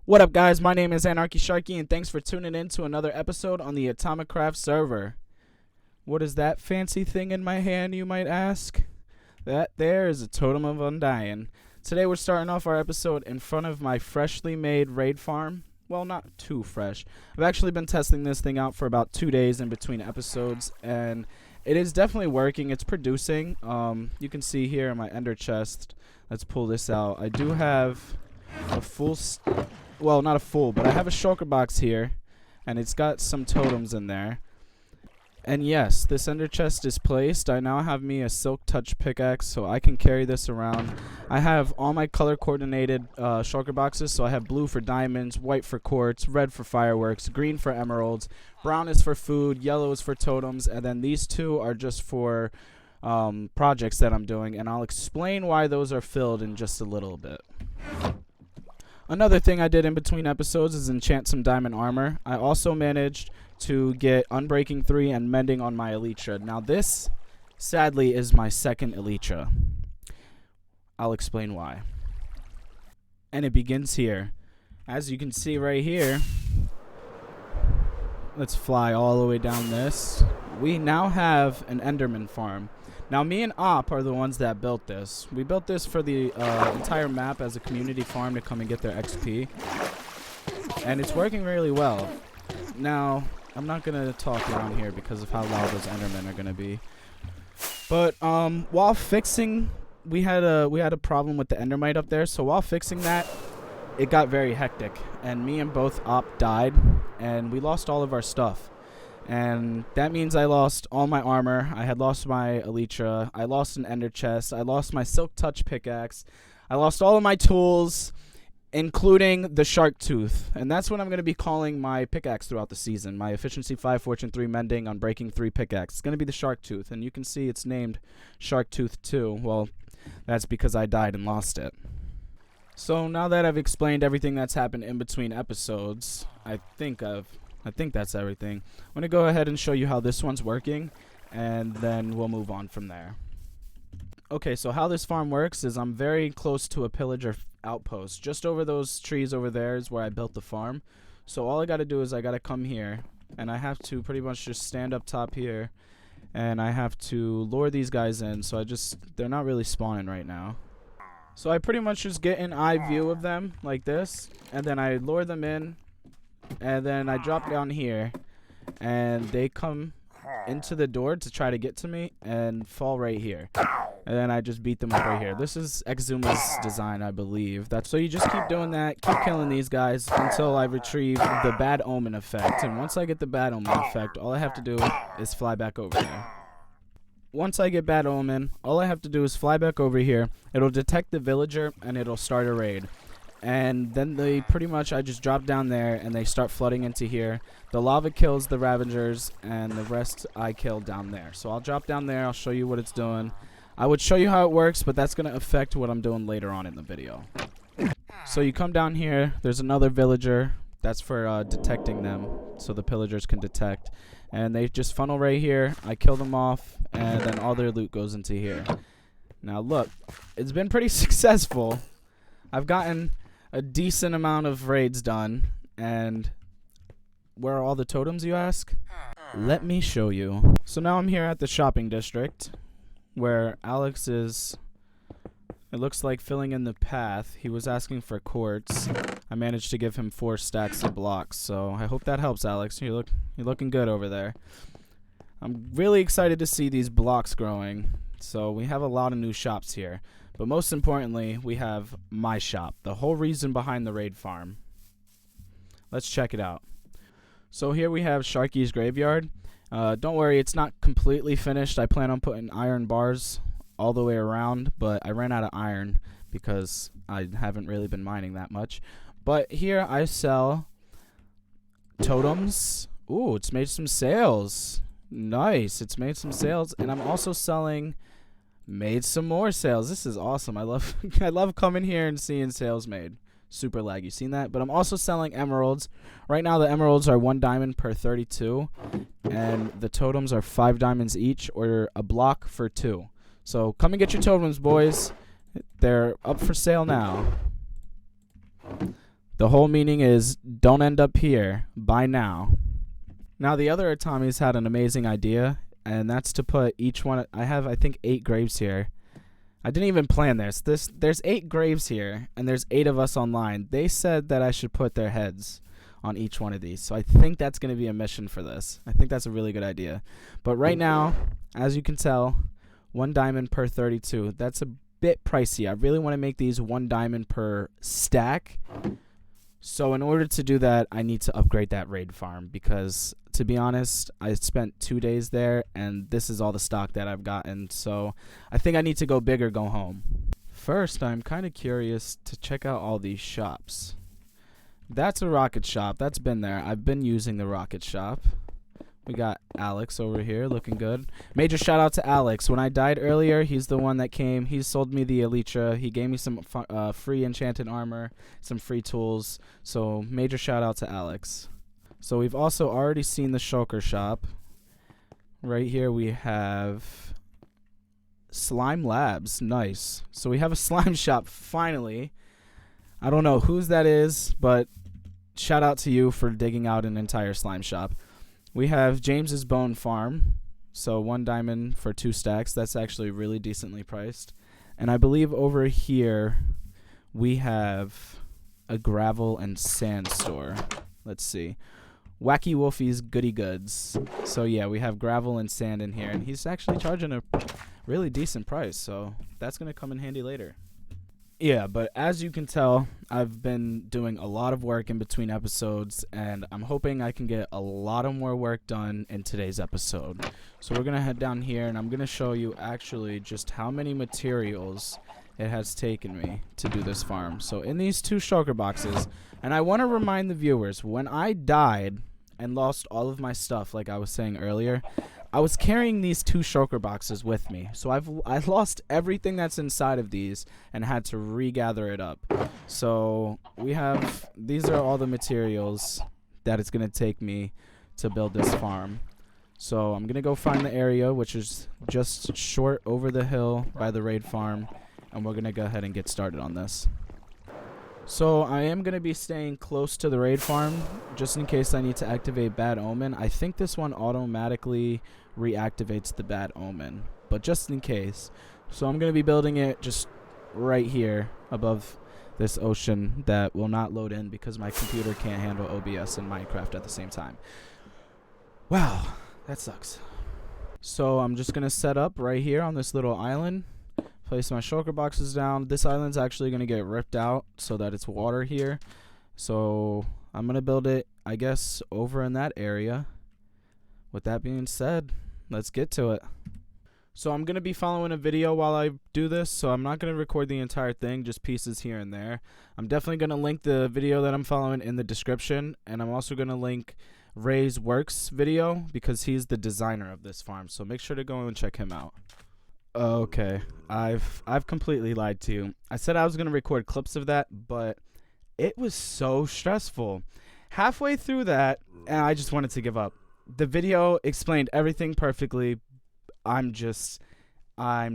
What up, guys? My name is Anarchy Sharky, and thanks for tuning in to another episode on the Atomicraft server. What is that fancy thing in my hand, you might ask? That there is a Totem of Undying. Today we're starting off our episode in front of my freshly made raid farm. Well, not too fresh. I've actually been testing this thing out for about 2 days in between episodes, and it is definitely working. It's producing. You can see here in my ender chest. Let's pull this out. I do have a full... well, not a full, but I have a shulker box here, and it's got some totems in there. And yes, this ender chest is placed. I now have me a silk touch pickaxe, so I can carry this around. I have all my color coordinated shulker boxes, so I have blue for diamonds, white for quartz, red for fireworks, green for emeralds, brown is for food, yellow is for totems, and then these two are just for projects that I'm doing, and I'll explain why those are filled in just a little bit. Another thing I did in between episodes is enchant some diamond armor. I also managed to get Unbreaking 3 and Mending on my Elytra. Now this, sadly, is my second Elytra. I'll explain why. And it begins here. As you can see right here, let's fly all the way down this. We now have an Enderman farm. Now, me and Op are the ones that built this. We built this for the entire map as a community farm to come and get their XP. And it's working really well. Now, I'm not going to talk around here because of how loud those Endermen are going to be. But while fixing, we had a problem with the Endermite up there. So while fixing that, it got very hectic. And me and both Op died, and we lost all of our stuff. And that means I lost all my armor. I had lost my Elytra. I lost an ender chest. I lost my silk touch pickaxe. I lost all of my tools, including the shark tooth. And that's what I'm going to be calling my pickaxe throughout the season. My efficiency 5, fortune 3, mending, unbreaking 3 pickaxe. It's going to be the shark tooth. And you can see it's named Shark Tooth 2. Well, that's because I died and lost it. So now that I've explained everything that's happened in between episodes, I think that's everything. I'm going to go ahead and show you how this one's working, and then we'll move on from there. Okay, so how this farm works is I'm very close to a pillager outpost. Just over those trees over there is where I built the farm. So all I got to do is I got to come here, and I have to pretty much just stand up top here, and I have to lure these guys in. So they're not really spawning right now. So I pretty much just get an eye view of them like this, and then I lure them in. And then I drop down here, and they come into the door to try to get to me and fall right here. And then I just beat them up right here. This is Exuma's design, I believe. So you just keep doing that, keep killing these guys until I retrieve the bad omen effect. And once I get the bad omen effect, all I have to do is fly back over here. Once I get bad omen, all I have to do is fly back over here. It'll detect the villager, and it'll start a raid. And then I just drop down there and they start flooding into here. The lava kills the Ravagers, and the rest I kill down there. So I'll drop down there, I'll show you what it's doing. I would show you how it works, but that's going to affect what I'm doing later on in the video. So you come down here, there's another villager. That's for detecting them, so the pillagers can detect. And they just funnel right here, I kill them off, and then all their loot goes into here. Now look, it's been pretty successful. I've gotten a decent amount of raids done, and where are all the totems, you ask? Let me show you. So now I'm here at the shopping district, where Alex is, it looks like, filling in the path. He was asking for quartz. I managed to give him 4 stacks of blocks, so I hope that helps, Alex. You're looking good over there. I'm really excited to see these blocks growing. So we have a lot of new shops here. But most importantly, we have my shop, the whole reason behind the raid farm. Let's check it out. So here we have Sharky's graveyard. Don't worry, it's not completely finished. I plan on putting iron bars all the way around, but I ran out of iron because I haven't really been mining that much. But here I sell totems. Ooh, it's made some sales. Nice, it's made some sales. And I'm also selling... made some more sales. This is awesome. I love I love coming here and seeing sales made. Super lag. You seen that? But I'm also selling emeralds. Right now the emeralds are 1 diamond per 32, and the totems are 5 diamonds each, or a block for 2. So come and get your totems, boys. They're up for sale now. The whole meaning is don't end up here. Buy now. Now the other Atomis had an amazing idea, and that's to put each one. I have, I think, 8 graves here. I didn't even plan this. There's 8 graves here, and there's 8 of us online. They said that I should put their heads on each one of these. So I think that's going to be a mission for this. I think that's a really good idea. But right now, as you can tell, 1 diamond per 32. That's a bit pricey. I really want to make these 1 diamond per stack. So in order to do that, I need to upgrade that raid farm because, to be honest, I spent 2 days there and this is all the stock that I've gotten. So I think I need to go big or go home. First, I'm kind of curious to check out all these shops. That's a rocket shop. That's been there. I've been using the rocket shop. We got Alex over here looking good. Major shout out to Alex. When I died earlier, he's the one that came. He sold me the Elytra. He gave me some free enchanted armor, some free tools. So major shout out to Alex. So we've also already seen the shulker shop. Right here we have Slime Labs. Nice. So we have a slime shop finally. I don't know whose that is, but shout out to you for digging out an entire slime shop. We have James's Bone Farm, so 1 diamond for 2 stacks. That's actually really decently priced. And I believe over here we have a gravel and sand store. Let's see. Wacky Wolfie's Goody Goods. So yeah, we have gravel and sand in here, and he's actually charging a really decent price, so that's going to come in handy later. Yeah, but as you can tell, I've been doing a lot of work in between episodes, and I'm hoping I can get a lot of more work done in today's episode. So we're going to head down here, and I'm going to show you actually just how many materials it has taken me to do this farm. So in these 2 shulker boxes, and I want to remind the viewers, when I died and lost all of my stuff, like I was saying earlier, I was carrying these 2 shulker boxes with me. So I lost everything that's inside of these and had to regather it up. So we have, these are all the materials that it's going to take me to build this farm. So I'm going to go find the area, which is just short over the hill by the raid farm, and we're going to go ahead and get started on this. So I am going to be staying close to the raid farm just in case I need to activate Bad Omen. I think this one automatically reactivates the Bad Omen, but just in case. So I'm going to be building it just right here above this ocean that will not load in because my computer can't handle OBS and Minecraft at the same time. Wow, that sucks. So I'm just going to set up right here on this little island. Place my shulker boxes down. This island's actually going to get ripped out so that it's water here. So I'm going to build it, I guess, over in that area. With that being said, let's get to it. So I'm going to be following a video while I do this, so I'm not going to record the entire thing, just pieces here and there. I'm definitely going to link the video that I'm following in the description, and I'm also going to link Ray's Works video because he's the designer of this farm, so make sure to go and check him out. Okay, I've completely lied to you. I said I was going to record clips of that, but it was so stressful. Halfway through that, and I just wanted to give up. The video explained everything perfectly. I'm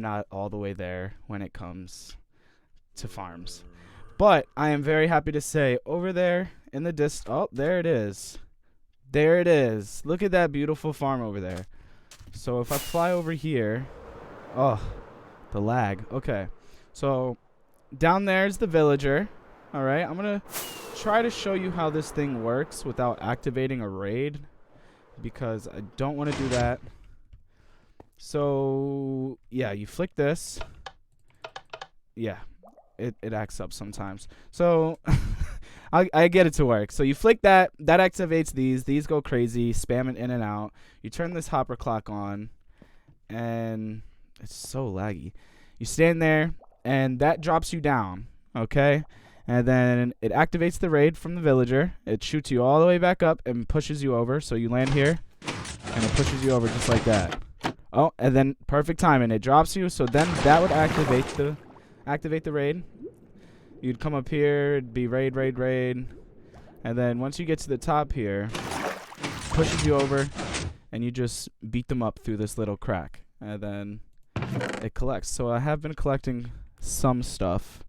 not all the way there when it comes to farms. But I am very happy to say over there in the oh, there it is. There it is. Look at that beautiful farm over there. So if I fly over here, oh, the lag. Okay. So down there is the villager. All right. I'm going to try to show you how this thing works without activating a raid because I don't want to do that. So, yeah, you flick this. Yeah, it acts up sometimes. So, I get it to work. So you flick that. That activates these. These go crazy, spamming in and out. You turn this hopper clock on, and it's so laggy. You stand there, and that drops you down, okay? And then it activates the raid from the villager. It shoots you all the way back up and pushes you over. So you land here, and it pushes you over just like that. Oh, and then perfect timing. It drops you, so then that would activate the raid. You'd come up here, it'd be raid, and then once you get to the top here, pushes you over, and you just beat them up through this little crack, and then it collects. So I have been collecting some stuff,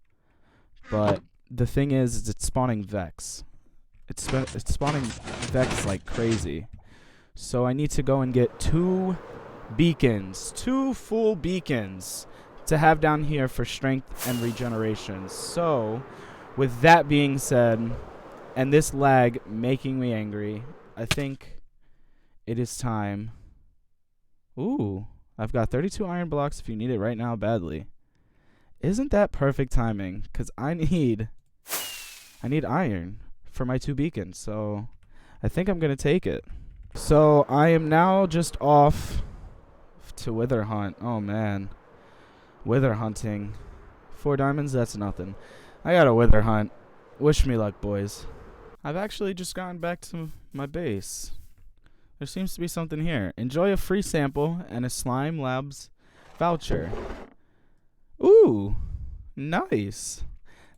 but the thing is it's spawning Vex. It's spawning Vex like crazy. So I need to go and get 2 beacons. 2 full beacons to have down here for strength and regeneration. So, with that being said, and this lag making me angry, I think it is time. Ooh, I've got 32 iron blocks if you need it right now badly. Isn't that perfect timing? Because I need iron for my 2 beacons, so I think I'm going to take it. So I am now just off to Wither Hunt. Oh, man. Wither hunting. 4 diamonds, that's nothing. I got a Wither Hunt. Wish me luck, boys. I've actually just gotten back to my base. There seems to be something here. Enjoy a free sample and a Slime Labs voucher. Ooh, nice.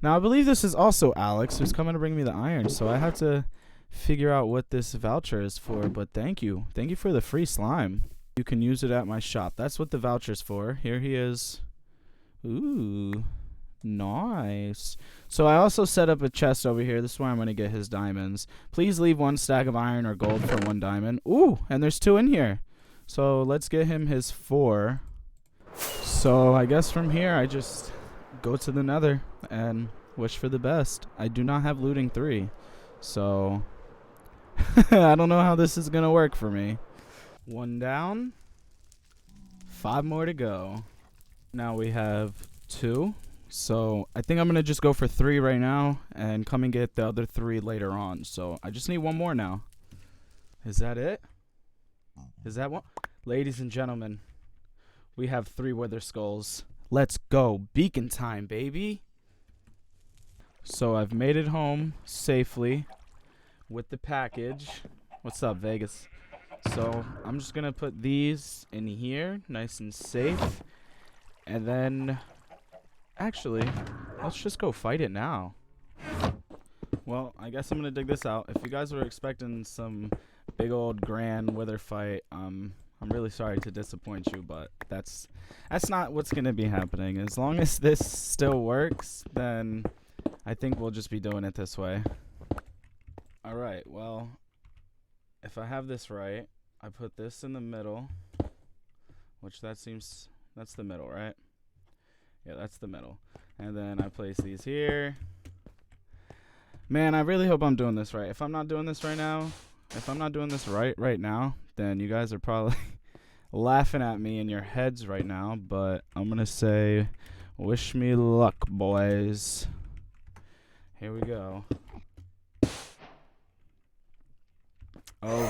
Now, I believe this is also Alex, who's coming to bring me the iron, so I have to figure out what this voucher is for, but thank you. Thank you for the free slime. You can use it at my shop. That's what the voucher's for. Here he is. Ooh, nice. So I also set up a chest over here. This is where I'm going to get his diamonds. Please leave 1 stack of iron or gold for 1 diamond. Ooh, and there's 2 in here. So let's get him his 4. So I guess from here I just go to the nether and wish for the best. I do not have looting 3. So I don't know how this is going to work for me. 1 down. 5 more to go. Now we have 2. So I think I'm going to just go for 3 right now and come and get the other 3 later on. So I just need 1 more now. Is that it? Is that one? Ladies and gentlemen, we have 3 wither skulls. Let's go. Beacon time, baby. So I've made it home safely with the package. What's up, Vegas? So I'm just going to put these in here, nice and safe. And then, actually, let's just go fight it now. Well, I guess I'm going to dig this out. If you guys were expecting some big old grand wither fight, I'm really sorry to disappoint you, but that's not what's going to be happening. As long as this still works, then I think we'll just be doing it this way. Alright, well, if I have this right, I put this in the middle, which that's the middle, right? Yeah, that's the middle. And then I place these here. Man, I really hope I'm doing this right. If I'm not doing this right now, right now, then you guys are probably laughing at me in your heads right now, but I'm going to say, wish me luck, boys. Here we go. Oh,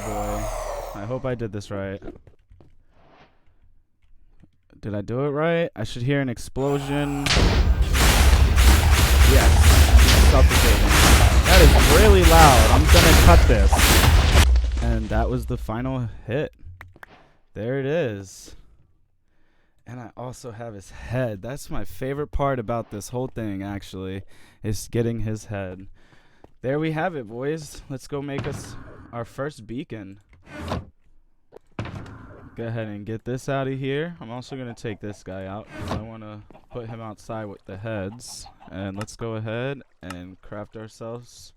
boy. I hope I did this right. Did I do it right? I should hear an explosion. Yes. Suffocating. That is really loud. I'm going to cut this. And that was the final hit. There it is. And I also have his head. That's my favorite part about this whole thing, actually, is getting his head. There we have it, boys. Let's go make us our first beacon. Go ahead and get this out of here. I'm also going to take this guy out because I want to put him outside with the heads. And let's go ahead and craft ourselves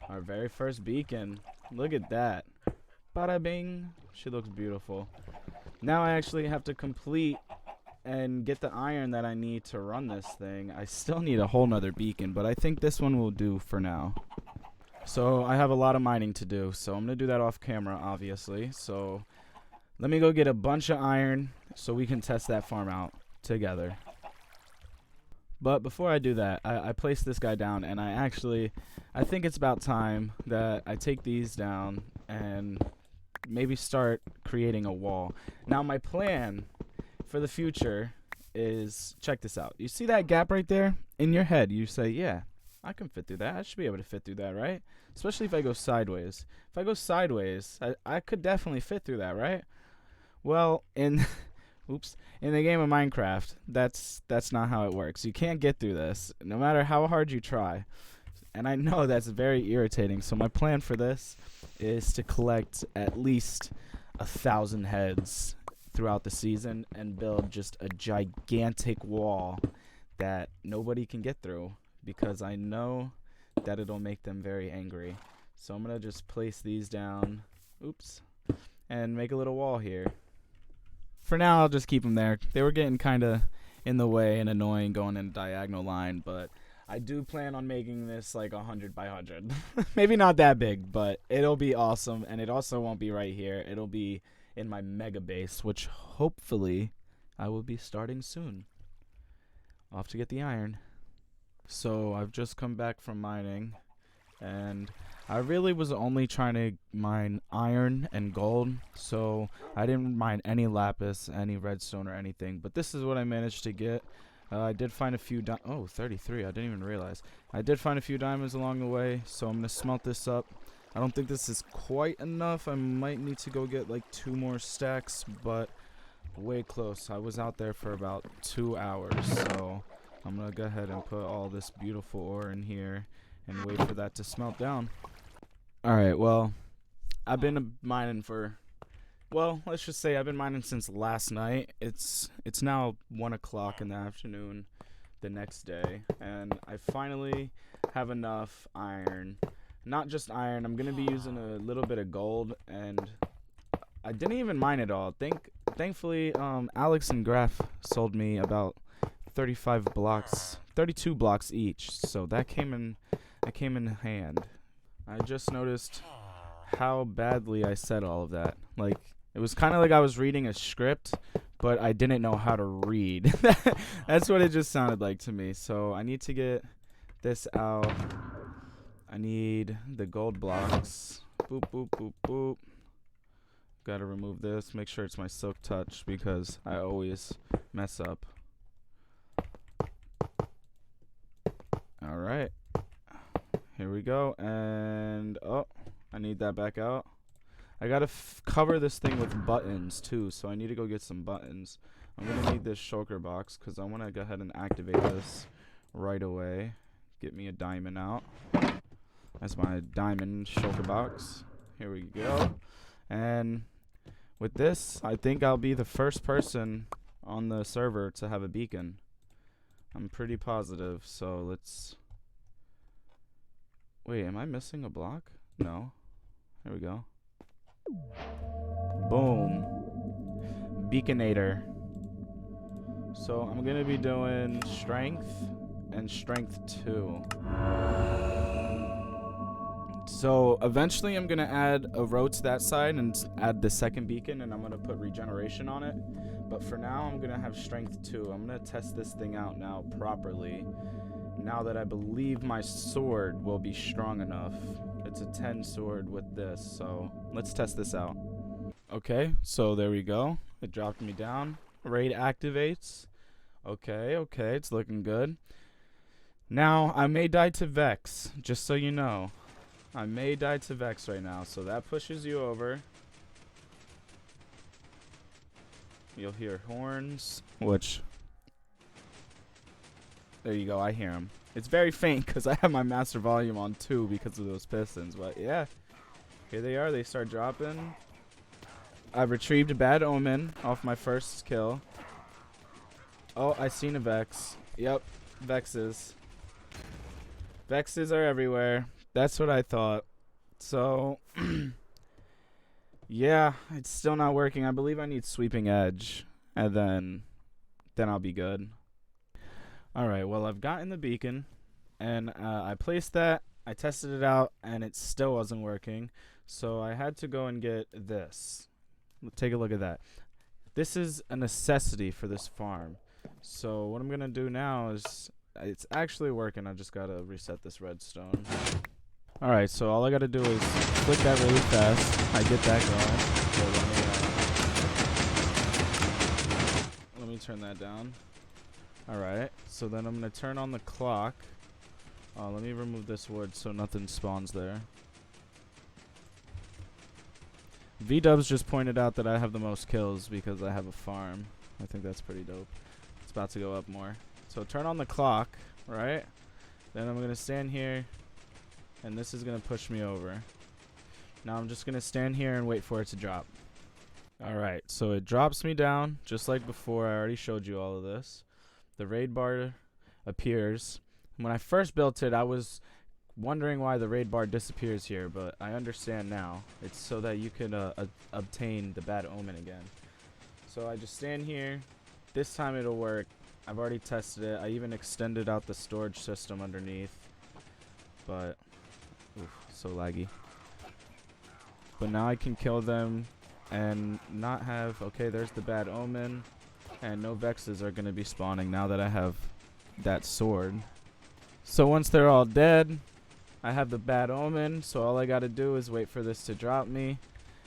our very first beacon. Look at that. Bada bing. She looks beautiful. Now I actually have to complete and get the iron that I need to run this thing. I still need a whole nother beacon, but I think this one will do for now. So I have a lot of mining to do, so I'm going to do that off camera, obviously. So let me go get a bunch of iron so we can test that farm out together. But before I do that, I place this guy down, and I think it's about time that I take these down and maybe start creating a wall. Now my plan for the future is, check this out. You see that gap right there? In your head, you say, yeah, I can fit through that. I should be able to fit through that, right? Especially if I go sideways. If I go sideways, I could definitely fit through that, right? Well, in the game of Minecraft, that's not how it works. You can't get through this, no matter how hard you try. And I know that's very irritating. So my plan for this is to collect at least 1,000 heads throughout the season and build just a gigantic wall that nobody can get through. because I know that it'll make them very angry. So I'm going to just place these down. Oops. And make a little wall here. For now, I'll just keep them there. They were getting kind of in the way and annoying going in a diagonal line, but I do plan on making this like 100 by 100. Maybe not that big, but it'll be awesome, and it also won't be right here. It'll be in my mega base, which hopefully I will be starting soon. Off to get the iron. So I've just come back from mining, and I really was only trying to mine iron and gold, so I didn't mine any lapis, any redstone, or anything. But this is what I managed to get. I did find a few 33, I didn't even realize. I did find a few diamonds along the way, so I'm going to smelt this up. I don't think this is quite enough. I might need to go get like 2 more stacks, but way close. I was out there for about 2 hours, so I'm going to go ahead and put all this beautiful ore in here and wait for that to smelt down. Alright, well, I've been mining for, well, let's just say I've been mining since last night. It's now 1 o'clock in the afternoon the next day, and I finally have enough iron. Not just iron, I'm going to be using a little bit of gold, and I didn't even mine it all. Thankfully, Alex and Graph sold me about 32 blocks each, so that came in hand. I just noticed how badly I said all of that. Like, it was kind of like I was reading a script, but I didn't know how to read. That's what it just sounded like to me. So I need to get this out. I need the gold blocks. Boop, boop, boop, boop. Gotta remove this. Make sure it's my silk touch because I always mess up. Alright. Here we go, and oh, I need that back out. I gotta cover this thing with buttons too, so I need to go get some buttons. I'm gonna need this shulker box because I want to go ahead and activate this right away. Get me a diamond out. That's my diamond shulker box. Here we go. And with this, I think I'll be the first person on the server to have a beacon. I'm pretty positive, so let's... Wait, am I missing a block? No. There we go. Boom. Beaconator. So I'm going to be doing strength and strength 2. So eventually I'm going to add a row to that side and add the second beacon, and I'm going to put regeneration on it. But for now, I'm going to have strength 2. I'm going to test this thing out now properly. Now that I believe my sword will be strong enough. It's a 10 sword with this, so let's test this out. Okay, so there we go. It dropped me down. Raid activates. Okay, it's looking good. Now, I may die to Vex, just so you know. I may die to Vex right now, so that pushes you over. You'll hear horns, which... There you go, I hear them. It's very faint because I have my master volume on 2 because of those pistons. But yeah, here they are. They start dropping. I've retrieved a bad omen off my first kill. Oh, I seen a Vex. Yep, Vexes. Vexes are everywhere. That's what I thought. So, yeah, it's still not working. I believe I need sweeping edge, and then I'll be good. Alright, well, I've gotten the beacon, and I placed that, I tested it out, and it still wasn't working, so I had to go and get this. Take a look at that. This is a necessity for this farm. So what I'm going to do now is, it's actually working, I just got to reset this redstone. Alright, so all I got to do is click that really fast. I get that going. So let me turn that down. Alright, so then I'm going to turn on the clock. Let me remove this wood so nothing spawns there. Vdubs just pointed out that I have the most kills because I have a farm. I think that's pretty dope. It's about to go up more. So turn on the clock, right? Then I'm going to stand here, and this is going to push me over. Now I'm just going to stand here and wait for it to drop. Alright, so it drops me down just like before. I already showed you all of this. The raid bar appears. When I first built it, I was wondering why the raid bar disappears here, but I understand now. It's so that you can obtain the bad omen again. So I just stand here. This time it'll work. I've already tested it. I even extended out the storage system underneath. But, oof, so laggy. But now I can kill them and not have, okay, there's the bad omen. And no vexes are going to be spawning now that I have that sword. So once they're all dead, I have the bad omen, so all I gotta do is wait for this to drop me.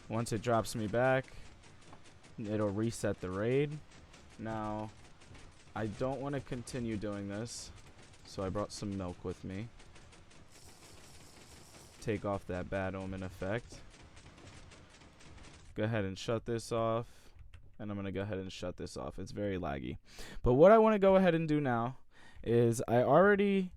Once it drops me back, it'll reset the raid. Now, I don't want to continue doing this, so I brought some milk with me. Take off that bad omen effect. Go ahead and shut this off, and I'm gonna go ahead and shut this off. It's very laggy. But what I want to go ahead and do now is I already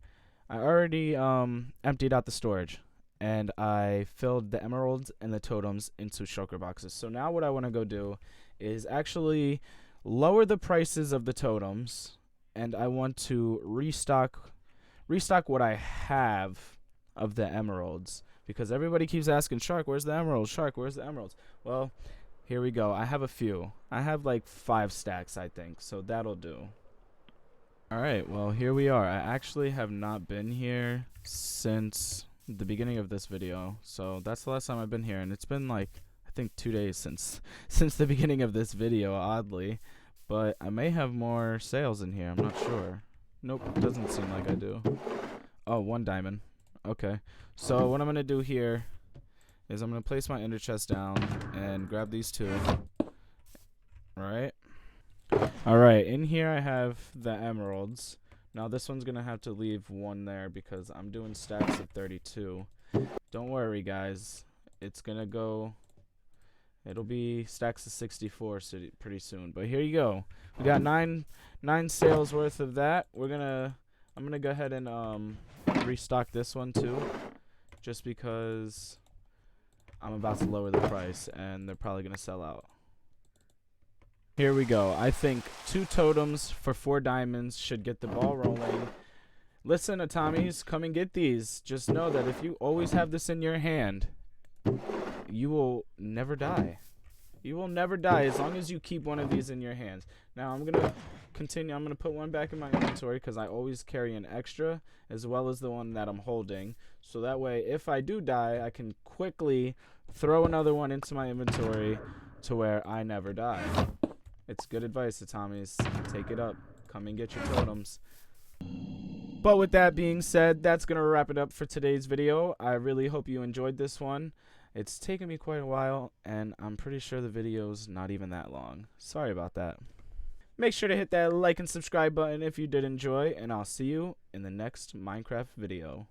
emptied out the storage, and I filled the emeralds and the totems into shulker boxes. So now what I want to go do is actually lower the prices of the totems, and I want to restock what I have of the emeralds, because everybody keeps asking, Shark, where's the emeralds? Shark, where's the emeralds? Well, here we go. I have a few. I have like 5 stacks, I think, so that'll do. Alright, well, here we are. I actually have not been here since the beginning of this video, so that's the last time I've been here, and it's been like, I think 2 days since the beginning of this video, oddly, but I may have more sales in here. I'm not sure. Nope, doesn't seem like I do. Oh, 1 diamond. Okay, so what I'm gonna do here is I'm gonna place my ender chest down and grab these 2. Alright, in here I have the emeralds. Now this one's gonna have to leave 1 there because I'm doing stacks of 32. Don't worry, guys. It's gonna go, it'll be stacks of 64 pretty soon. But here you go. We got 9 sales worth of that. I'm gonna go ahead and restock this one too, just because I'm about to lower the price and they're probably gonna sell out. Here we go. I think 2 totems for 4 diamonds should get the ball rolling. Listen, Atomis, come and get these. Just know that if you always have this in your hand, you will never die. You will never die as long as you keep one of these in your hands. Now, I'm going to continue. I'm going to put 1 back in my inventory because I always carry an extra as well as the one that I'm holding. So that way, if I do die, I can quickly throw another one into my inventory to where I never die. It's good advice, Atomis. Take it up. Come and get your totems. But with that being said, that's going to wrap it up for today's video. I really hope you enjoyed this one. It's taken me quite a while, and I'm pretty sure the video's not even that long. Sorry about that. Make sure to hit that like and subscribe button if you did enjoy, and I'll see you in the next Minecraft video.